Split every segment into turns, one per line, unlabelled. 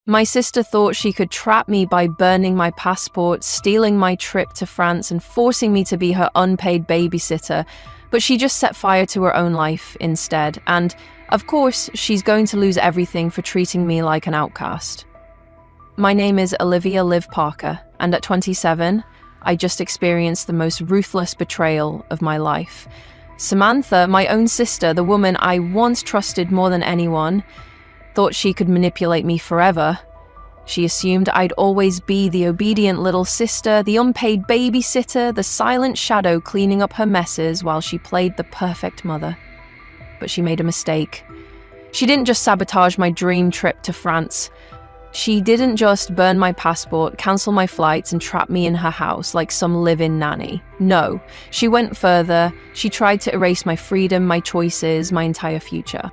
My sister thought she could trap me by burning my passport, stealing my trip to France, and forcing me to be her unpaid babysitter, but she just set fire to her own life instead, and, of course, she's going to lose everything for treating me like an outcast. My name is Olivia Liv Parker, and at 27, I just experienced the most ruthless betrayal of my life. Samantha, my own sister, the woman I once trusted more than anyone, thought she could manipulate me forever. She assumed I'd always be the obedient little sister, the unpaid babysitter, the silent shadow cleaning up her messes while she played the perfect mother. But she made a mistake. She didn't just sabotage my dream trip to France. She didn't just burn my passport, cancel my flights, and trap me in her house like some live-in nanny. No, she went further. She tried to erase my freedom, my choices, my entire future.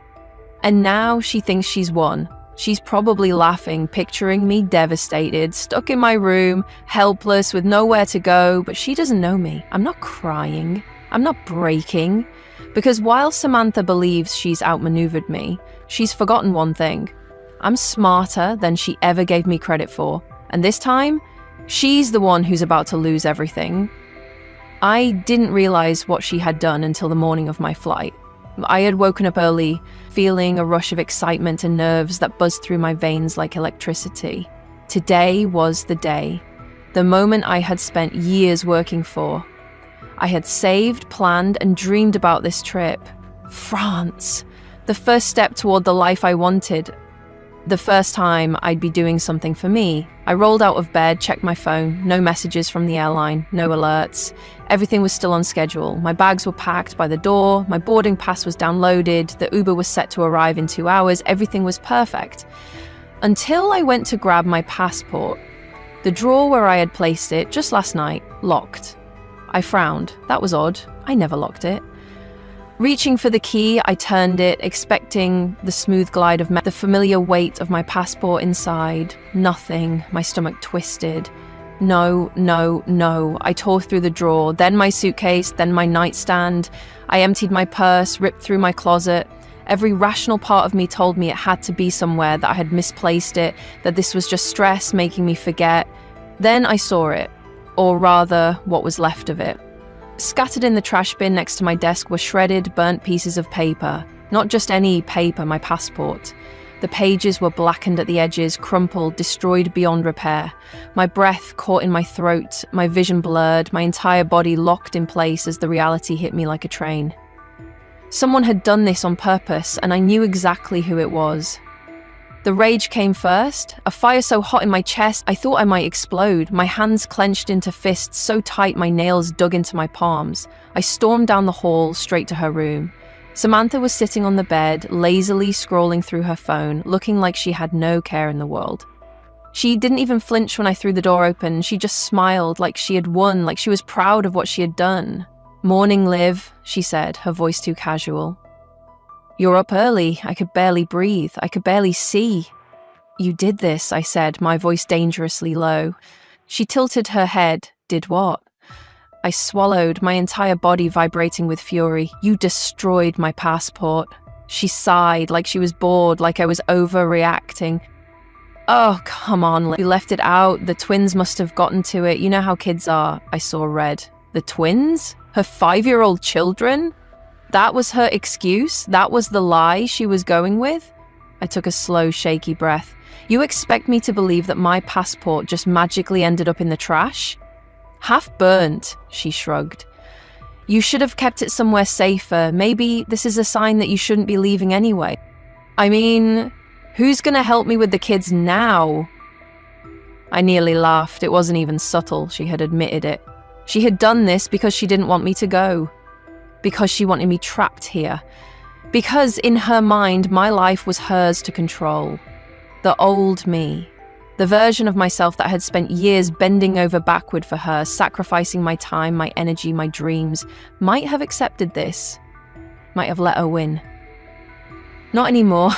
And now she thinks she's won. She's probably laughing, picturing me devastated, stuck in my room, helpless, with nowhere to go, but she doesn't know me. I'm not crying. I'm not breaking. Because while Samantha believes she's outmaneuvered me, she's forgotten one thing. I'm smarter than she ever gave me credit for, and this time, she's the one who's about to lose everything. I didn't realize what she had done until the morning of my flight. I had woken up early, feeling a rush of excitement and nerves that buzzed through my veins like electricity. Today was the day, the moment I had spent years working for. I had saved, planned, and dreamed about this trip. France, the first step toward the life I wanted. The first time I'd be doing something for me. I rolled out of bed, checked my phone, no messages from the airline, no alerts. Everything was still on schedule. My bags were packed by the door, my boarding pass was downloaded, the Uber was set to arrive in 2 hours, everything was perfect. Until I went to grab my passport. The drawer where I had placed it just last night, locked. I frowned. That was odd. I never locked it. Reaching for the key, I turned it, expecting the smooth glide of the familiar weight of my passport inside. Nothing. My stomach twisted. No, no, no. I tore through the drawer, then my suitcase, then my nightstand. I emptied my purse, ripped through my closet. Every rational part of me told me it had to be somewhere, that I had misplaced it, that this was just stress making me forget. Then I saw it, or rather, what was left of it. Scattered in the trash bin next to my desk were shredded, burnt pieces of paper. Not just any paper, my passport. The pages were blackened at the edges, crumpled, destroyed beyond repair. My breath caught in my throat, my vision blurred, my entire body locked in place as the reality hit me like a train. Someone had done this on purpose, and I knew exactly who it was. The rage came first, a fire so hot in my chest I thought I might explode, my hands clenched into fists so tight my nails dug into my palms. I stormed down the hall, straight to her room. Samantha was sitting on the bed, lazily scrolling through her phone, looking like she had no care in the world. She didn't even flinch when I threw the door open, she just smiled like she had won, like she was proud of what she had done. "Morning, Liv," she said, her voice too casual. "You're up early. I could barely breathe. I could barely see." "You did this," I said, my voice dangerously low. She tilted her head. "Did what?" I swallowed, my entire body vibrating with fury. "You destroyed my passport." She sighed, like she was bored, like I was overreacting. "Oh, come on, you left it out. The twins must have gotten to it. You know how kids are." I saw red. The twins? Her 5-year-old children? That was her excuse? That was the lie she was going with? I took a slow, shaky breath. "You expect me to believe that my passport just magically ended up in the trash?" "Half burnt," she shrugged. "You should have kept it somewhere safer. Maybe this is a sign that you shouldn't be leaving anyway." "I mean, who's gonna help me with the kids now?" I nearly laughed. It wasn't even subtle. She had admitted it. She had done this because she didn't want me to go. Because she wanted me trapped here. Because in her mind, my life was hers to control. The old me. The version of myself that had spent years bending over backward for her, sacrificing my time, my energy, my dreams, might have accepted this. Might have let her win. Not anymore.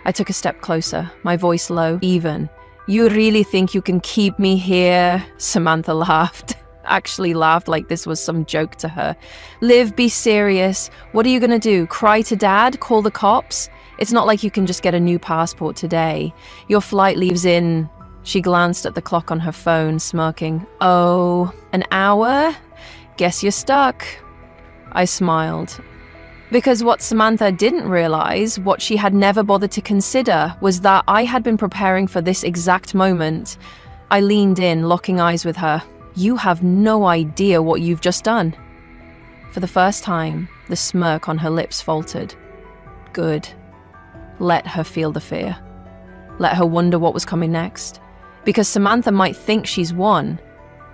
I took a step closer, my voice low, even. "You really think you can keep me here?" Samantha laughed. Actually laughed like this was some joke to her. "Liv, be serious. What are you gonna do? Cry to Dad? Call the cops? It's not like you can just get a new passport today. Your flight leaves in... She glanced at the clock on her phone, smirking. Oh, an hour? Guess you're stuck. I smiled. Because what Samantha didn't realize, what she had never bothered to consider, was that I had been preparing for this exact moment. I leaned in, locking eyes with her. You have no idea what you've just done. For the first time, the smirk on her lips faltered. Good. Let her feel the fear. Let her wonder what was coming next. Because Samantha might think she's won,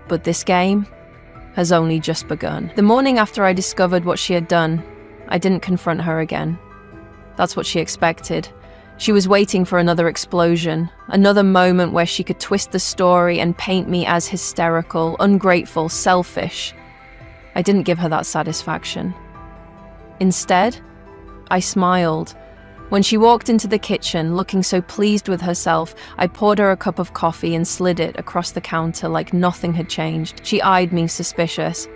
but this game has only just begun. The morning after I discovered what she had done, I didn't confront her again. That's what she expected. She was waiting for another explosion, another moment where she could twist the story and paint me as hysterical, ungrateful, selfish. I didn't give her that satisfaction. Instead, I smiled. When she walked into the kitchen, looking so pleased with herself, I poured her a cup of coffee and slid it across the counter like nothing had changed. She eyed me suspicious.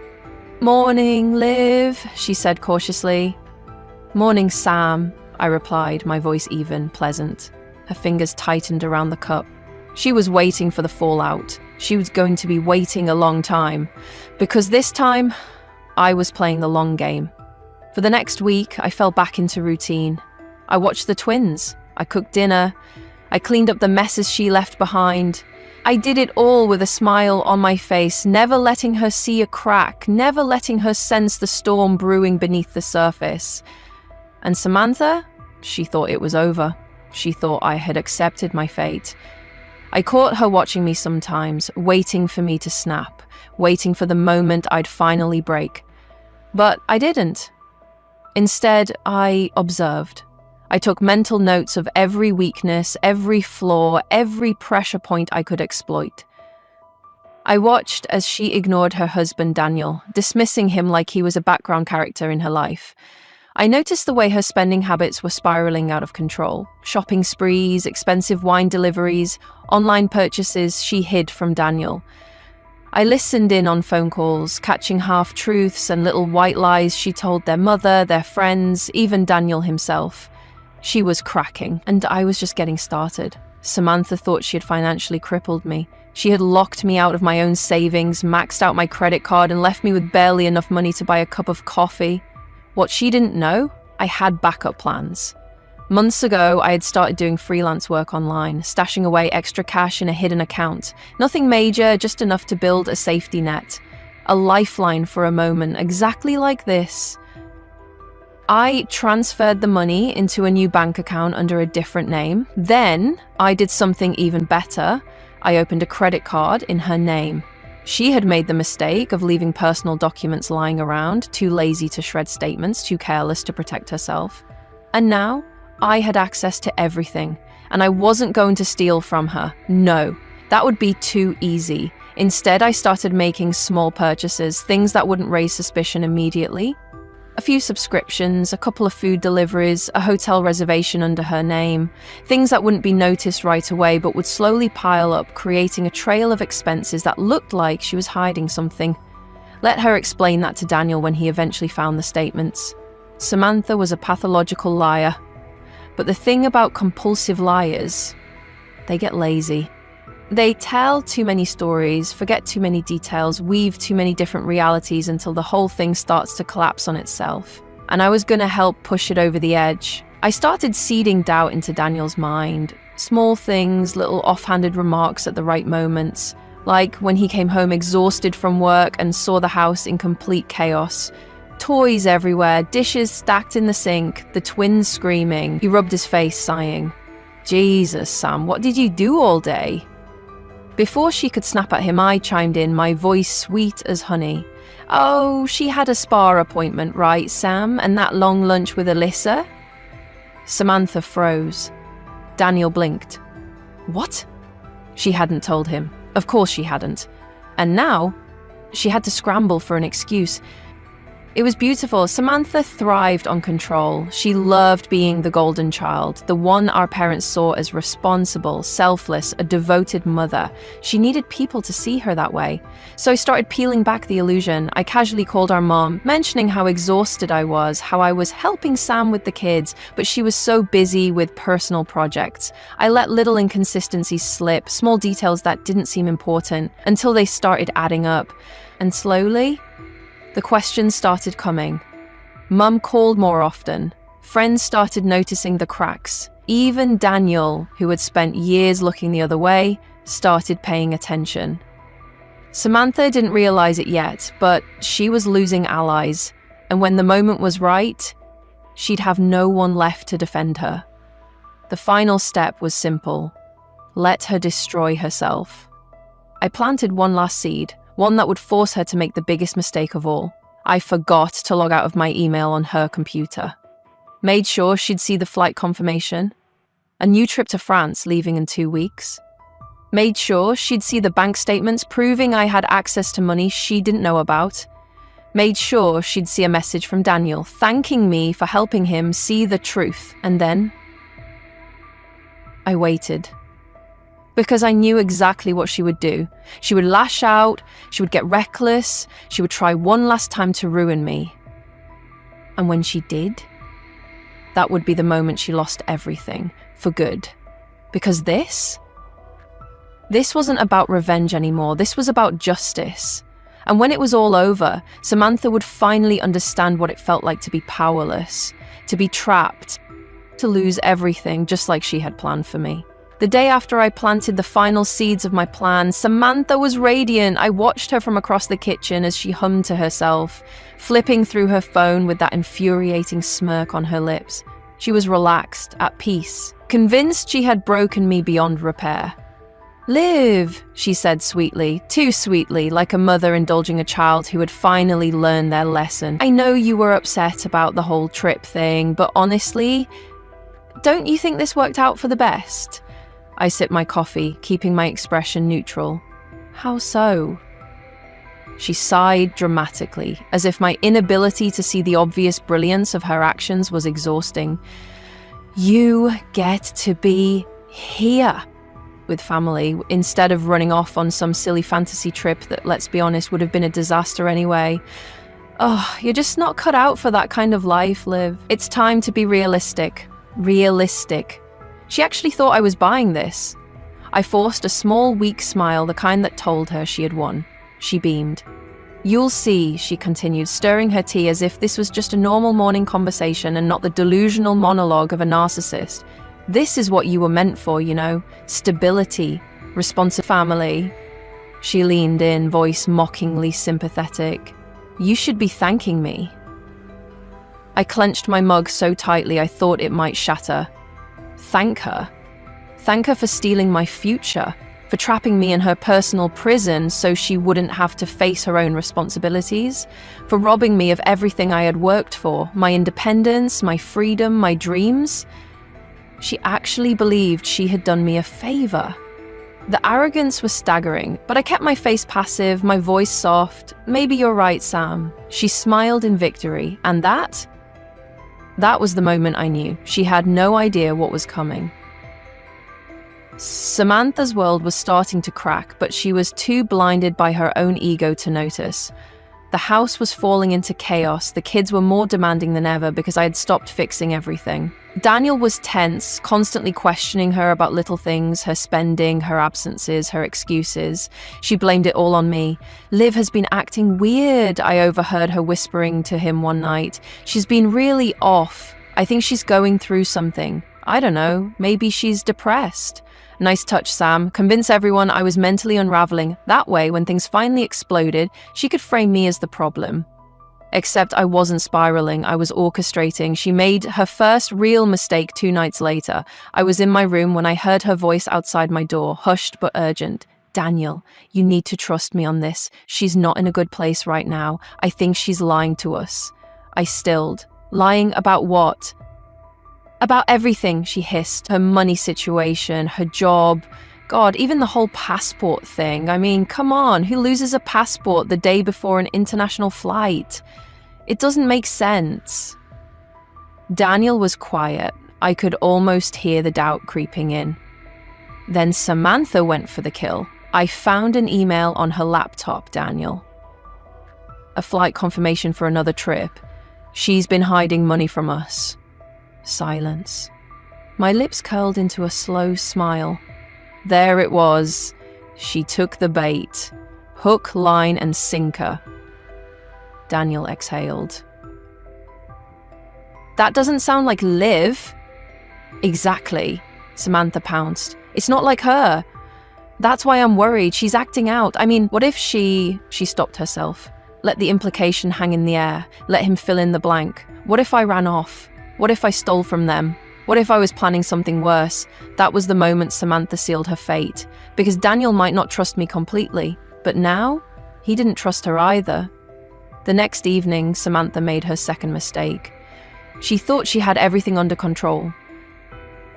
"Morning, Liv," she said cautiously. "Morning, Sam," I replied, my voice even, pleasant. Her fingers tightened around the cup. She was waiting for the fallout. She was going to be waiting a long time. Because this time, I was playing the long game. For the next week, I fell back into routine. I watched the twins. I cooked dinner. I cleaned up the messes she left behind. I did it all with a smile on my face, never letting her see a crack, never letting her sense the storm brewing beneath the surface. And Samantha? She thought it was over. She thought I had accepted my fate. I caught her watching me sometimes, waiting for me to snap, waiting for the moment I'd finally break. But I didn't. Instead, I observed. I took mental notes of every weakness, every flaw, every pressure point I could exploit. I watched as she ignored her husband, Daniel, dismissing him like he was a background character in her life. I noticed the way her spending habits were spiraling out of control. Shopping sprees, expensive wine deliveries, online purchases she hid from Daniel. I listened in on phone calls, catching half-truths and little white lies she told their mother, their friends, even Daniel himself. She was cracking, and I was just getting started. Samantha thought she had financially crippled me. She had locked me out of my own savings, maxed out my credit card, and left me with barely enough money to buy a cup of coffee. What she didn't know, I had backup plans. Months ago, I had started doing freelance work online, stashing away extra cash in a hidden account. Nothing major, just enough to build a safety net. A lifeline for a moment, exactly like this. I transferred the money into a new bank account under a different name. Then, I did something even better. I opened a credit card in her name. She had made the mistake of leaving personal documents lying around, too lazy to shred statements, too careless to protect herself. And now, I had access to everything, and I wasn't going to steal from her. No, that would be too easy. Instead, I started making small purchases, things that wouldn't raise suspicion immediately. A few subscriptions, a couple of food deliveries, a hotel reservation under her name. Things that wouldn't be noticed right away but would slowly pile up, creating a trail of expenses that looked like she was hiding something. Let her explain that to Daniel when he eventually found the statements. Samantha was a pathological liar. But the thing about compulsive liars, they get lazy. They tell too many stories, forget too many details, weave too many different realities until the whole thing starts to collapse on itself. And I was going to help push it over the edge. I started seeding doubt into Daniel's mind. Small things, little offhanded remarks at the right moments. Like when he came home exhausted from work and saw the house in complete chaos. Toys everywhere, dishes stacked in the sink, the twins screaming. He rubbed his face, sighing. Jesus, Sam, what did you do all day? Before she could snap at him, I chimed in, my voice sweet as honey. Oh, she had a spa appointment, right, Sam? And that long lunch with Alyssa? Samantha froze. Daniel blinked. What? She hadn't told him. Of course she hadn't. And now, she had to scramble for an excuse. It was beautiful. Samantha thrived on control. She loved being the golden child, the one our parents saw as responsible, selfless, a devoted mother. She needed people to see her that way. So I started peeling back the illusion. I casually called our mom, mentioning how exhausted I was, how I was helping Sam with the kids, but she was so busy with personal projects. I let little inconsistencies slip, small details that didn't seem important, until they started adding up. And slowly, the questions started coming. Mum called more often. Friends started noticing the cracks. Even Daniel, who had spent years looking the other way, started paying attention. Samantha didn't realize it yet, but she was losing allies. And when the moment was right, she'd have no one left to defend her. The final step was simple. Let her destroy herself. I planted one last seed, one that would force her to make the biggest mistake of all. I forgot to log out of my email on her computer. Made sure she'd see the flight confirmation. A new trip to France leaving in 2 weeks. Made sure she'd see the bank statements proving I had access to money she didn't know about. Made sure she'd see a message from Daniel thanking me for helping him see the truth. And then I waited. Because I knew exactly what she would do. She would lash out, she would get reckless, she would try one last time to ruin me. And when she did, that would be the moment she lost everything, for good. Because this wasn't about revenge anymore, this was about justice. And when it was all over, Samantha would finally understand what it felt like to be powerless, to be trapped, to lose everything just like she had planned for me. The day after I planted the final seeds of my plan, Samantha was radiant. I watched her from across the kitchen as she hummed to herself, flipping through her phone with that infuriating smirk on her lips. She was relaxed, at peace, convinced she had broken me beyond repair. "Liv," she said sweetly, too sweetly, like a mother indulging a child who had finally learned their lesson. "I know you were upset about the whole trip thing, but honestly, don't you think this worked out for the best?" I sipped my coffee, keeping my expression neutral. "How so?" She sighed dramatically, as if my inability to see the obvious brilliance of her actions was exhausting. "You get to be here with family, instead of running off on some silly fantasy trip that, let's be honest, would have been a disaster anyway. Oh, you're just not cut out for that kind of life, Liv. It's time to be realistic. Realistic." She actually thought I was buying this. I forced a small, weak smile, the kind that told her she had won. She beamed. "You'll see," she continued, stirring her tea as if this was just a normal morning conversation and not the delusional monologue of a narcissist. "This is what you were meant for, you know. Stability, responsive family." She leaned in, voice mockingly sympathetic. "You should be thanking me." I clenched my mug so tightly I thought it might shatter. Thank her. Thank her for stealing my future, for trapping me in her personal prison so she wouldn't have to face her own responsibilities, for robbing me of everything I had worked for, my independence, my freedom, my dreams. She actually believed she had done me a favor. The arrogance was staggering, but I kept my face passive, my voice soft. "Maybe you're right, Sam." She smiled in victory, and that was the moment I knew. She had no idea what was coming. Samantha's world was starting to crack, but she was too blinded by her own ego to notice. The house was falling into chaos. The kids were more demanding than ever because I had stopped fixing everything. Daniel was tense, constantly questioning her about little things, her spending, her absences, her excuses. She blamed it all on me. "Liv has been acting weird," I overheard her whispering to him one night. "She's been really off. I think she's going through something. I don't know, maybe she's depressed." Nice touch, Sam. Convince everyone I was mentally unraveling. That way, when things finally exploded, she could frame me as the problem. Except I wasn't spiraling, I was orchestrating. She made her first real mistake 2 nights later. I was in my room when I heard her voice outside my door, hushed but urgent. "Daniel, you need to trust me on this. She's not in a good place right now. I think she's lying to us." I stilled. "Lying about what?" "About everything," she hissed. "Her money situation, her job. God, even the whole passport thing. I mean, come on, who loses a passport the day before an international flight?" It doesn't make sense." Daniel was quiet. I could almost hear the doubt creeping in. Then Samantha went for the kill. "I found an email on her laptop, Daniel. A flight confirmation for another trip. She's been hiding money from us." Silence. My lips curled into a slow smile. There it was. She took the bait. Hook, line, and sinker. Daniel exhaled. "That doesn't sound like Liv." "Exactly," Samantha pounced. "It's not like her. That's why I'm worried. She's acting out. I mean, what if she stopped herself. Let the implication hang in the air. Let him fill in the blank. What if I ran off? What if I stole from them? What if I was planning something worse?" That was the moment Samantha sealed her fate. Because Daniel might not trust me completely, but now, he didn't trust her either. The next evening, Samantha made her second mistake. She thought she had everything under control.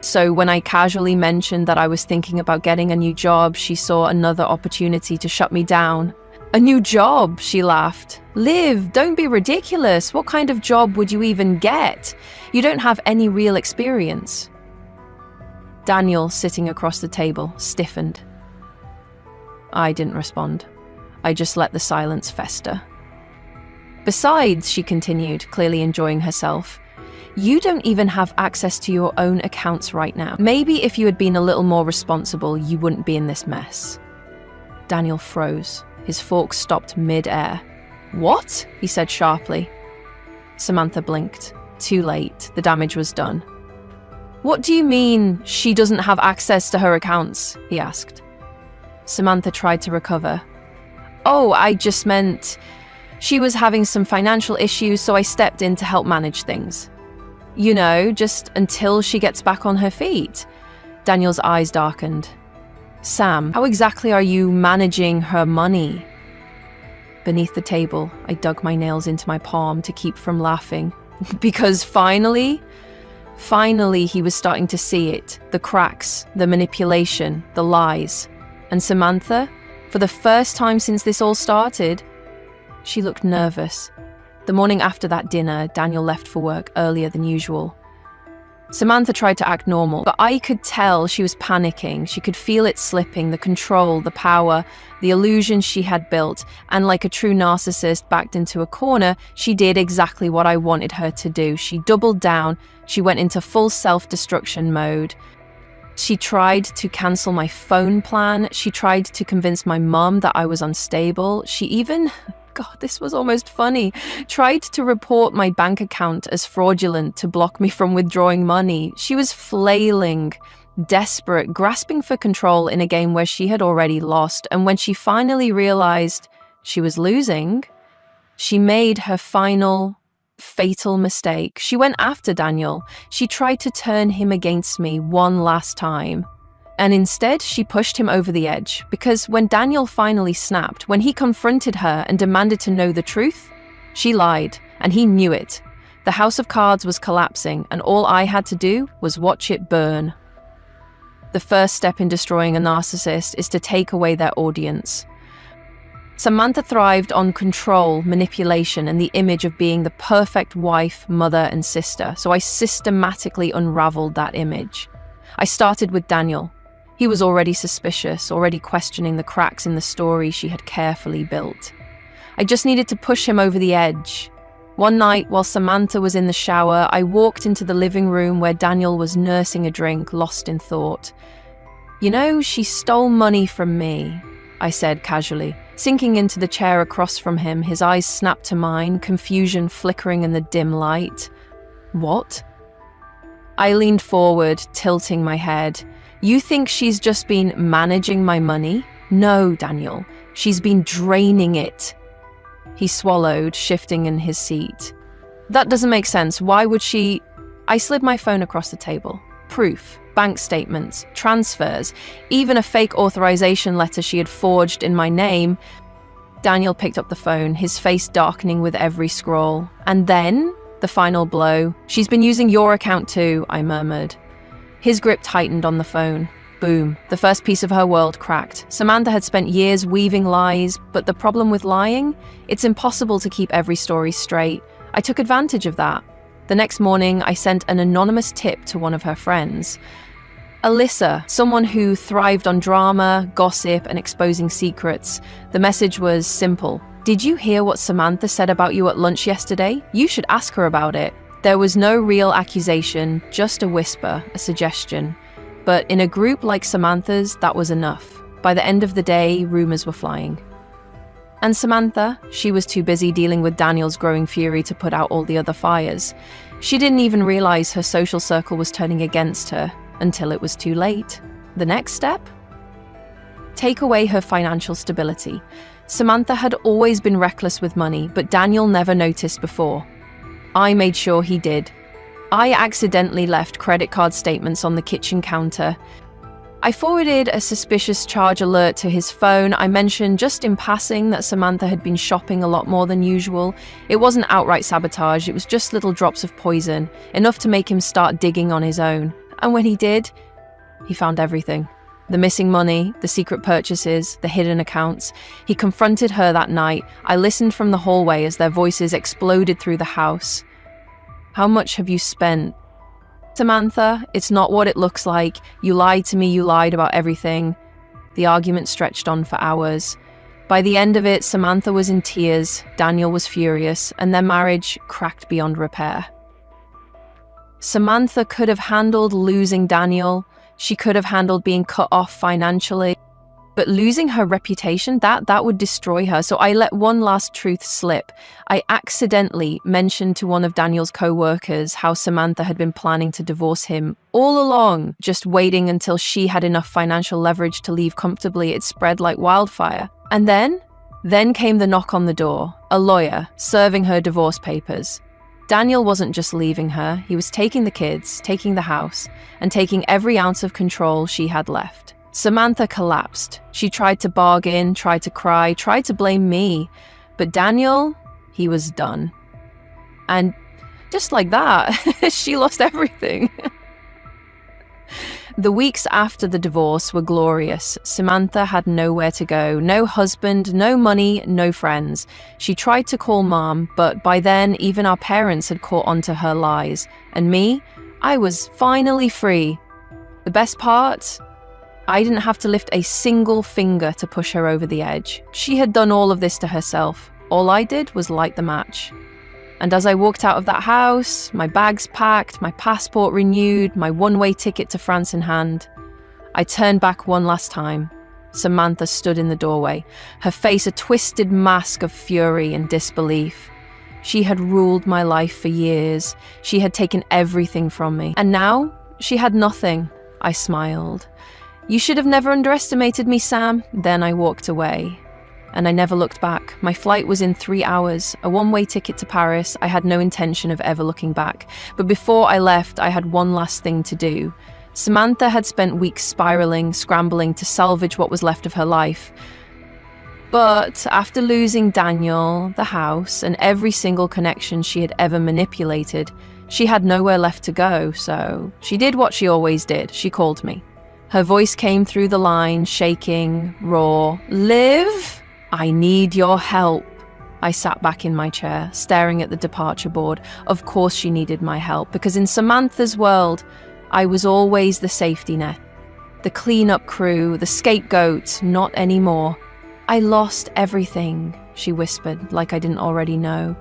So when I casually mentioned that I was thinking about getting a new job, she saw another opportunity to shut me down. "A new job?" she laughed. "Liv, don't be ridiculous. What kind of job would you even get? You don't have any real experience." Daniel, sitting across the table, stiffened. I didn't respond. I just let the silence fester. "Besides," she continued, clearly enjoying herself, "you don't even have access to your own accounts right now. Maybe if you had been a little more responsible, you wouldn't be in this mess." Daniel froze. His fork stopped mid-air. "What?" he said sharply. Samantha blinked. Too late. The damage was done. "What do you mean, she doesn't have access to her accounts?" he asked. Samantha tried to recover. "Oh, I just meant she was having some financial issues, so I stepped in to help manage things. You know, just until she gets back on her feet." Daniel's eyes darkened. "Sam, how exactly are you managing her money?" Beneath the table, I dug my nails into my palm to keep from laughing. Because finally he was starting to see it. The cracks, the manipulation, the lies. And Samantha, for the first time since this all started, she looked nervous. The morning after that dinner, Daniel left for work earlier than usual. Samantha tried to act normal, but I could tell she was panicking. She could feel it slipping, the control, the power, the illusion she had built, and like a true narcissist backed into a corner, she did exactly what I wanted her to do. She doubled down. She went into full self-destruction mode. She tried to cancel my phone plan. She tried to convince my mum that I was unstable. She even, God, this was almost funny, tried to report my bank account as fraudulent to block me from withdrawing money. She was flailing, desperate, grasping for control in a game where she had already lost. And when she finally realized she was losing, she made her final, fatal mistake. She went after Daniel. She tried to turn him against me one last time. And instead, she pushed him over the edge, because when Daniel finally snapped, when he confronted her and demanded to know the truth, she lied, and he knew it. The house of cards was collapsing, and all I had to do was watch it burn. The first step in destroying a narcissist is to take away their audience. Samantha thrived on control, manipulation, and the image of being the perfect wife, mother, and sister, so I systematically unraveled that image. I started with Daniel. He was already suspicious, already questioning the cracks in the story she had carefully built. I just needed to push him over the edge. One night, while Samantha was in the shower, I walked into the living room where Daniel was nursing a drink, lost in thought. "You know, she stole money from me," I said casually. Sinking into the chair across from him, his eyes snapped to mine, confusion flickering in the dim light. "What?" I leaned forward, tilting my head. "You think she's just been managing my money? No, Daniel. She's been draining it." He swallowed, shifting in his seat. "That doesn't make sense. Why would she—" I slid my phone across the table. Proof, bank statements, transfers, even a fake authorization letter she had forged in my name. Daniel picked up the phone, his face darkening with every scroll. "And then, the final blow. She's been using your account too," I murmured. His grip tightened on the phone. Boom. The first piece of her world cracked. Samantha had spent years weaving lies, but the problem with lying? It's impossible to keep every story straight. I took advantage of that. The next morning, I sent an anonymous tip to one of her friends. Alyssa, someone who thrived on drama, gossip, and exposing secrets. The message was simple. Did you hear what Samantha said about you at lunch yesterday? You should ask her about it. There was no real accusation, just a whisper, a suggestion. But in a group like Samantha's, that was enough. By the end of the day, rumors were flying. And Samantha, she was too busy dealing with Daniel's growing fury to put out all the other fires. She didn't even realize her social circle was turning against her until it was too late. The next step? Take away her financial stability. Samantha had always been reckless with money, but Daniel never noticed before. I made sure he did. I accidentally left credit card statements on the kitchen counter. I forwarded a suspicious charge alert to his phone. I mentioned just in passing that Samantha had been shopping a lot more than usual. It wasn't outright sabotage, it was just little drops of poison, enough to make him start digging on his own. And when he did, he found everything. The missing money, the secret purchases, the hidden accounts. He confronted her that night. I listened from the hallway as their voices exploded through the house. How much have you spent? Samantha, it's not what it looks like. You lied to me, you lied about everything. The argument stretched on for hours. By the end of it, Samantha was in tears, Daniel was furious, and their marriage cracked beyond repair. Samantha could have handled losing Daniel. She could have handled being cut off financially. But losing her reputation, that would destroy her. So I let one last truth slip. I accidentally mentioned to one of Daniel's co-workers how Samantha had been planning to divorce him all along, just waiting until she had enough financial leverage to leave comfortably. It spread like wildfire. And then came the knock on the door, a lawyer serving her divorce papers. Daniel wasn't just leaving her, he was taking the kids, taking the house, and taking every ounce of control she had left. Samantha collapsed. She tried to bargain, tried to cry, tried to blame me. But Daniel, he was done. And just like that, she lost everything. The weeks after the divorce were glorious. Samantha had nowhere to go, no husband, no money, no friends. She tried to call Mom, but by then even our parents had caught on to her lies. And me, I was finally free. The best part? I didn't have to lift a single finger to push her over the edge. She had done all of this to herself. All I did was light the match. And as I walked out of that house, my bags packed, my passport renewed, my one-way ticket to France in hand, I turned back one last time. Samantha stood in the doorway, her face a twisted mask of fury and disbelief. She had ruled my life for years. She had taken everything from me. And now, she had nothing. I smiled. You should have never underestimated me, Sam. Then I walked away. And I never looked back. My flight was in 3 hours, a one-way ticket to Paris. I had no intention of ever looking back. But before I left, I had one last thing to do. Samantha had spent weeks spiraling, scrambling to salvage what was left of her life. But after losing Daniel, the house, and every single connection she had ever manipulated, she had nowhere left to go. So she did what she always did. She called me. Her voice came through the line, shaking, raw. Liv, I need your help. I sat back in my chair, staring at the departure board. Of course she needed my help, because in Samantha's world, I was always the safety net. The cleanup crew, the scapegoat, not anymore. I lost everything, she whispered, like I didn't already know.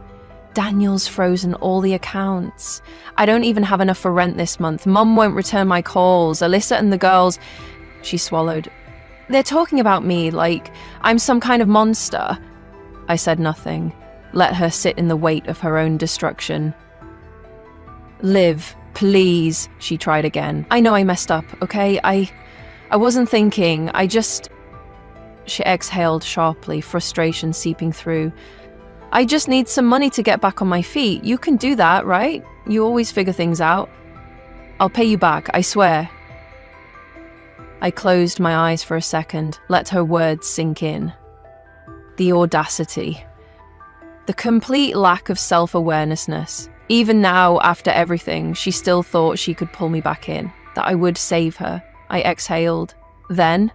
Daniel's frozen all the accounts. I don't even have enough for rent this month. Mum won't return my calls. Alyssa and the girls... She swallowed. They're talking about me like I'm some kind of monster. I said nothing. Let her sit in the weight of her own destruction. Liv, please, she tried again. I know I messed up, okay? I wasn't thinking. She exhaled sharply, frustration seeping through. I just need some money to get back on my feet. You can do that, right? You always figure things out. I'll pay you back, I swear. I closed my eyes for a second, let her words sink in. The audacity. The complete lack of self-awareness. Even now, after everything, she still thought she could pull me back in, that I would save her. I exhaled. Then,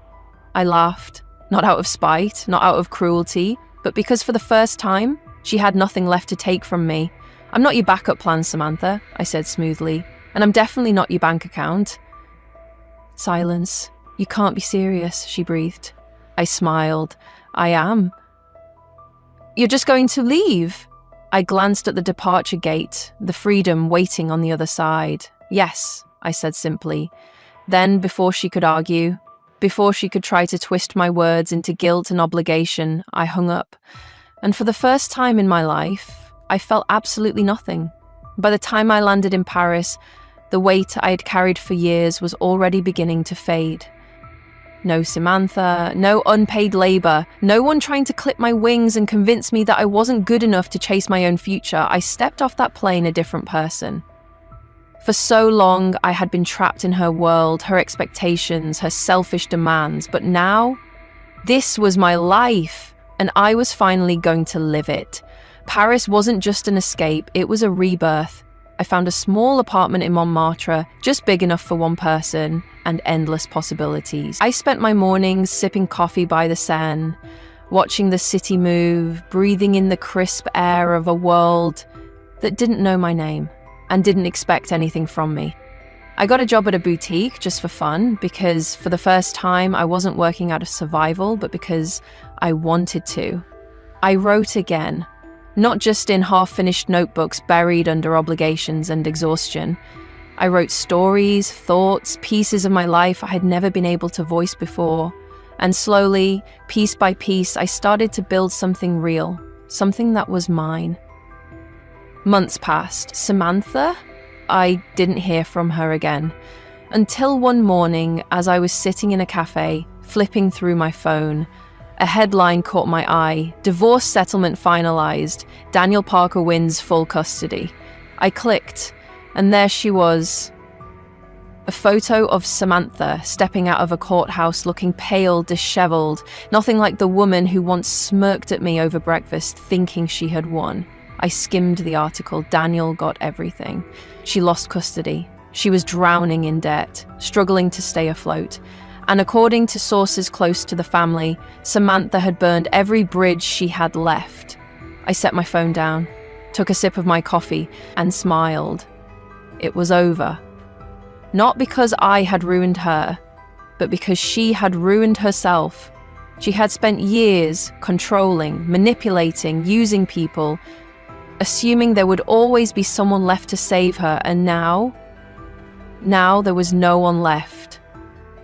I laughed. Not out of spite, not out of cruelty, but because for the first time, she had nothing left to take from me. I'm not your backup plan, Samantha, I said smoothly, and I'm definitely not your bank account. Silence. You can't be serious, she breathed. I smiled. I am. You're just going to leave? I glanced at the departure gate, the freedom waiting on the other side. Yes, I said simply. Then, before she could argue, before she could try to twist my words into guilt and obligation, I hung up. And for the first time in my life, I felt absolutely nothing. By the time I landed in Paris, the weight I had carried for years was already beginning to fade. No Samantha, no unpaid labor, no one trying to clip my wings and convince me that I wasn't good enough to chase my own future. I stepped off that plane a different person. For so long, I had been trapped in her world, her expectations, her selfish demands. But now, this was my life, and I was finally going to live it. Paris wasn't just an escape, it was a rebirth. I found a small apartment in Montmartre, just big enough for one person, and endless possibilities. I spent my mornings sipping coffee by the Seine, watching the city move, breathing in the crisp air of a world that didn't know my name and didn't expect anything from me. I got a job at a boutique just for fun, because for the first time I wasn't working out of survival, but because I wanted to. I wrote again. Not just in half-finished notebooks buried under obligations and exhaustion. I wrote stories, thoughts, pieces of my life I had never been able to voice before. And slowly, piece by piece, I started to build something real, something that was mine. Months passed. Samantha? I didn't hear from her again. Until one morning, as I was sitting in a cafe, flipping through my phone, a headline caught my eye. Divorce settlement finalized. Daniel Parker wins full custody. I clicked, and there she was. A photo of Samantha stepping out of a courthouse looking pale, disheveled, nothing like the woman who once smirked at me over breakfast thinking she had won. I skimmed the article. Daniel got everything. She lost custody. She was drowning in debt, struggling to stay afloat. And according to sources close to the family, Samantha had burned every bridge she had left. I set my phone down, took a sip of my coffee, and smiled. It was over. Not because I had ruined her, but because she had ruined herself. She had spent years controlling, manipulating, using people, assuming there would always be someone left to save her, and now there was no one left.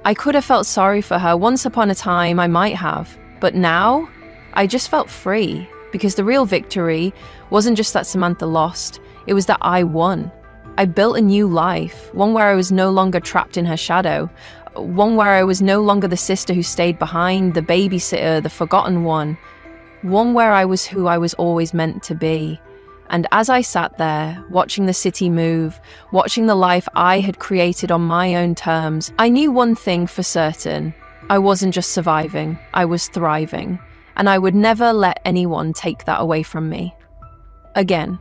I could have felt sorry for her. Once upon a time, I might have. But now, I just felt free, because the real victory wasn't just that Samantha lost, it was that I won. I built a new life, one where I was no longer trapped in her shadow, one where I was no longer the sister who stayed behind, the babysitter, the forgotten one where I was who I was always meant to be. And as I sat there, watching the city move, watching the life I had created on my own terms, I knew one thing for certain. I wasn't just surviving, I was thriving. And I would never let anyone take that away from me. Again.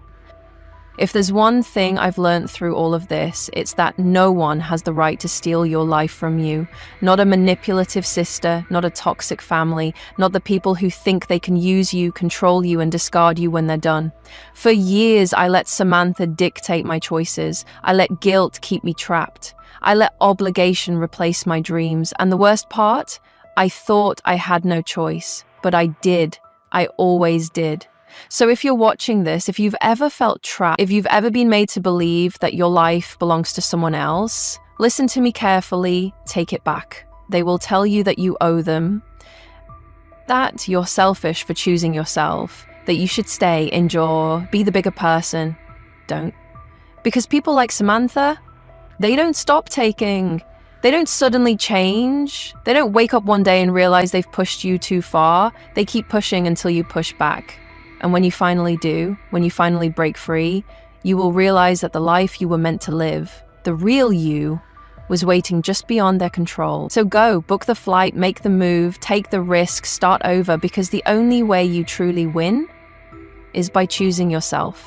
If there's one thing I've learned through all of this, it's that no one has the right to steal your life from you. Not a manipulative sister, not a toxic family, not the people who think they can use you, control you, and discard you when they're done. For years, I let Samantha dictate my choices. I let guilt keep me trapped. I let obligation replace my dreams. And the worst part? I thought I had no choice. But I did. I always did. So if you're watching this, if you've ever felt trapped, if you've ever been made to believe that your life belongs to someone else, listen to me carefully, take it back. They will tell you that you owe them, that you're selfish for choosing yourself, that you should stay, endure, be the bigger person. Don't. Because people like Samantha, they don't stop taking. They don't suddenly change. They don't wake up one day and realize they've pushed you too far. They keep pushing until you push back. And when you finally do, when you finally break free, you will realize that the life you were meant to live, the real you, was waiting just beyond their control. So go, book the flight, make the move, take the risk, start over, because the only way you truly win is by choosing yourself.